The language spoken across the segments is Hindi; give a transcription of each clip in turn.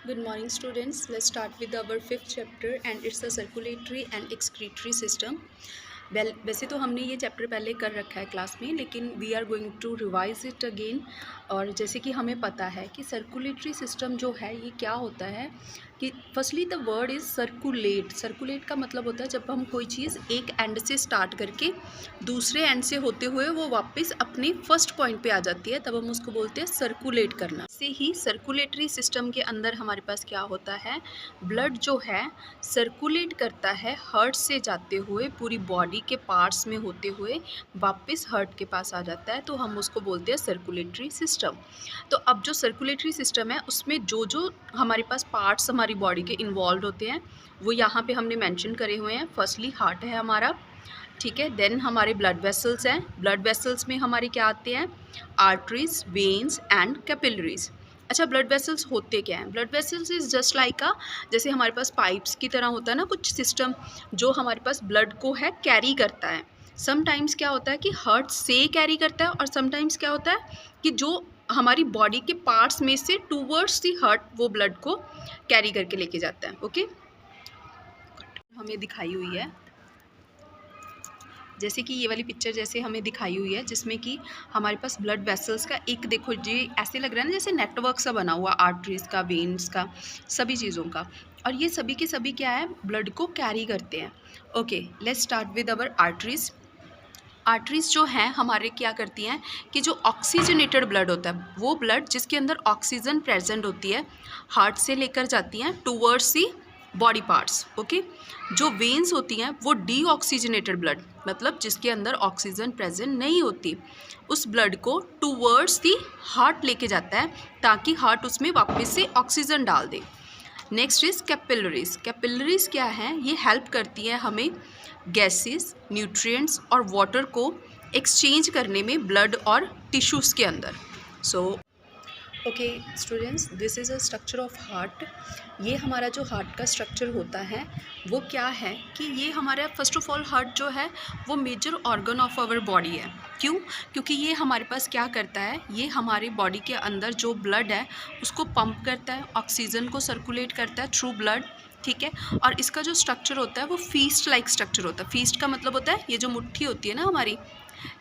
Good morning, students. Let's start with our fifth chapter, and it's the circulatory and excretory system. वैसे तो हमने ये चैप्टर पहले कर रखा है क्लास में, लेकिन we are going to revise it again. और जैसे कि हमें पता है कि सर्कुलेटरी सिस्टम जो है ये क्या होता है कि firstly the word is circulate. Circulate का मतलब होता है जब हम कोई चीज़ एक एंड से स्टार्ट करके दूसरे एंड से होते हुए वो वापस अपने फर्स्ट पॉइंट पे आ जाती है, तब हम उसको बोलते हैं सर्कुलेट करना। से ही सर्कुलेटरी सिस्टम के अंदर हमारे पास क्या होता है, ब्लड जो है सर्कुलेट करता है हार्ट से जाते हुए पूरी बॉडी के पार्ट्स में होते हुए वापस हार्ट के पास आ जाता है, तो हम उसको बोलते हैं सर्कुलेटरी सिस्टम। तो अब जो सर्कुलेटरी सिस्टम है उसमें जो जो हमारे पास पार्ट्स हमारी बॉडी के इन्वॉल्व होते हैं वो यहाँ पे हमने मेंशन करे हुए हैं। फर्स्टली हार्ट है हमारा, ठीक है। देन हमारे ब्लड वेसल्स हैं। ब्लड वेसल्स में हमारे क्या आते हैं, आर्टरीज, वेन्स एंड कैपिलरीज। अच्छा, ब्लड वेसल्स होते क्या हैं? Blood vessels is just like जैसे हमारे पास पाइप्स की तरह होता है ना कुछ सिस्टम, जो हमारे पास ब्लड को है कैरी करता है। समटाइम्स क्या होता है कि हार्ट से कैरी करता है, और समटाइम्स क्या होता है कि जो हमारी बॉडी के पार्ट्स में से टूवर्ड्स दी हार्ट वो ब्लड को कैरी करके लेके जाता है। ओके, हमें दिखाई हुई है जैसे कि ये वाली पिक्चर जैसे हमें दिखाई हुई है, जिसमें कि हमारे पास ब्लड वेसल्स का एक, देखो जी ऐसे लग रहा है ना जैसे नेटवर्क सा बना हुआ, आर्टरीज का, वेन्स का, सभी चीज़ों का। और ये सभी के सभी क्या है, ब्लड को कैरी करते हैं। Okay, let's start with our arteries. Arteries जो हैं हमारे क्या करती हैं कि जो ऑक्सीजनेटेड ब्लड होता है, वो ब्लड जिसके अंदर ऑक्सीजन प्रेजेंट होती है, हार्ट से लेकर जाती हैं towards the body parts. Okay, जो वेन्स होती हैं वो डीऑक्सीजनेटेड ब्लड, मतलब जिसके अंदर ऑक्सीजन प्रेजेंट नहीं होती, उस ब्लड को टूवर्ड्स दी हार्ट लेके जाता है ताकि हार्ट उसमें वापस से ऑक्सीजन डाल दे। Next is capillaries. कैपिलरीज क्या हैं, ये हेल्प करती है हमें गैसेस, न्यूट्रिएंट्स और वाटर को एक्सचेंज करने में ब्लड और टिश्यूज़ के अंदर। So okay students, this is a structure of heart. ये हमारा जो हार्ट का स्ट्रक्चर होता है वो क्या है कि ये हमारा फर्स्ट ऑफ ऑल हार्ट जो है वो major organ of our body है। क्यों? क्योंकि ये हमारे पास क्या करता है, ये हमारी बॉडी के अंदर जो ब्लड है उसको पंप करता है, ऑक्सीजन को सर्कुलेट करता है थ्रू ब्लड, ठीक है। और इसका जो स्ट्रक्चर होता है वो फीस्ट लाइक स्ट्रक्चर होता है। फीस्ट का मतलब होता है ये जो मुट्ठी होती है ना हमारी,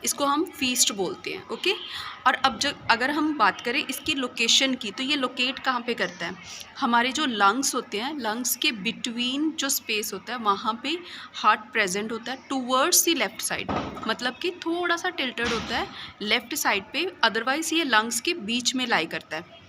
इसको हम फीस्ट बोलते हैं। ओके, और अब जब अगर हम बात करें इसकी लोकेशन की, तो ये लोकेट कहाँ पे करता है, हमारे जो लंग्स होते हैं, लंग्स के बिटवीन जो स्पेस होता है वहाँ पे हार्ट प्रेजेंट होता है टूवर्ड्स दी लेफ़्ट साइड, मतलब कि थोड़ा सा टिल्टेड होता है लेफ़्ट साइड पे, अदरवाइज़ ये लंग्स के बीच में लाई करता है।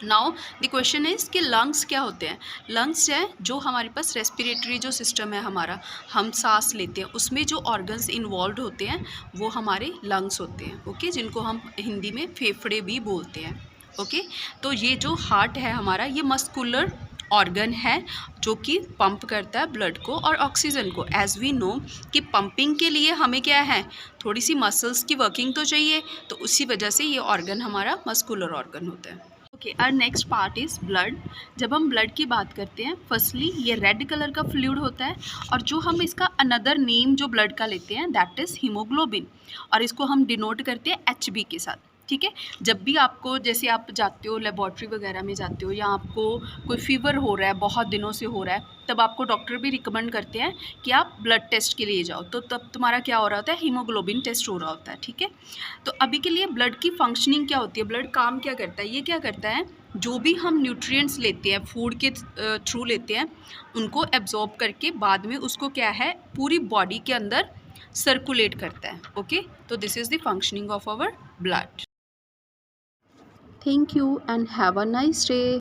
नाउ द क्वेश्चन इज़ कि लंग्स क्या होते हैं। लंग्स है जो हमारे पास रेस्पिरेटरी जो सिस्टम है हमारा, हम सांस लेते हैं, उसमें जो ऑर्गन्स इन्वॉल्व होते हैं वो हमारे लंग्स होते हैं। ओके, जिनको हम हिंदी में फेफड़े भी बोलते हैं। ओके, तो ये जो हार्ट है हमारा, ये मस्कुलर ऑर्गन है जो कि पंप करता है ब्लड को और ऑक्सीजन को। एज वी नो कि पंपिंग के लिए हमें क्या है, थोड़ी सी मसल्स की वर्किंग तो चाहिए, तो उसी वजह से ये ऑर्गन हमारा मस्कुलर ऑर्गन होता है। ओके, और नेक्स्ट पार्ट इज़ ब्लड। जब हम ब्लड की बात करते हैं, फर्स्टली ये रेड कलर का फ्लूइड होता है, और जो हम इसका अनदर नेम जो ब्लड का लेते हैं दैट इज़ हीमोग्लोबिन, और इसको हम डिनोट करते हैं HB के साथ, ठीक है। जब भी आपको, जैसे आप जाते हो लेबॉर्ट्री वगैरह में जाते हो, या आपको कोई फीवर हो रहा है, बहुत दिनों से हो रहा है, तब आपको डॉक्टर भी रिकमेंड करते हैं कि आप ब्लड टेस्ट के लिए जाओ, तो तब तुम्हारा क्या हो रहा होता है, हीमोग्लोबिन टेस्ट हो रहा होता है, ठीक है। तो अभी के लिए ब्लड की फंक्शनिंग क्या होती है, ब्लड काम क्या करता है, ये क्या करता है, जो भी हम न्यूट्रिएंट्स लेते हैं, फूड के थ्रू लेते हैं, उनको एब्जॉर्ब करके बाद में उसको क्या है पूरी बॉडी के अंदर सर्कुलेट करता है। ओके, तो this is the functioning of our blood. Thank you and have a nice day.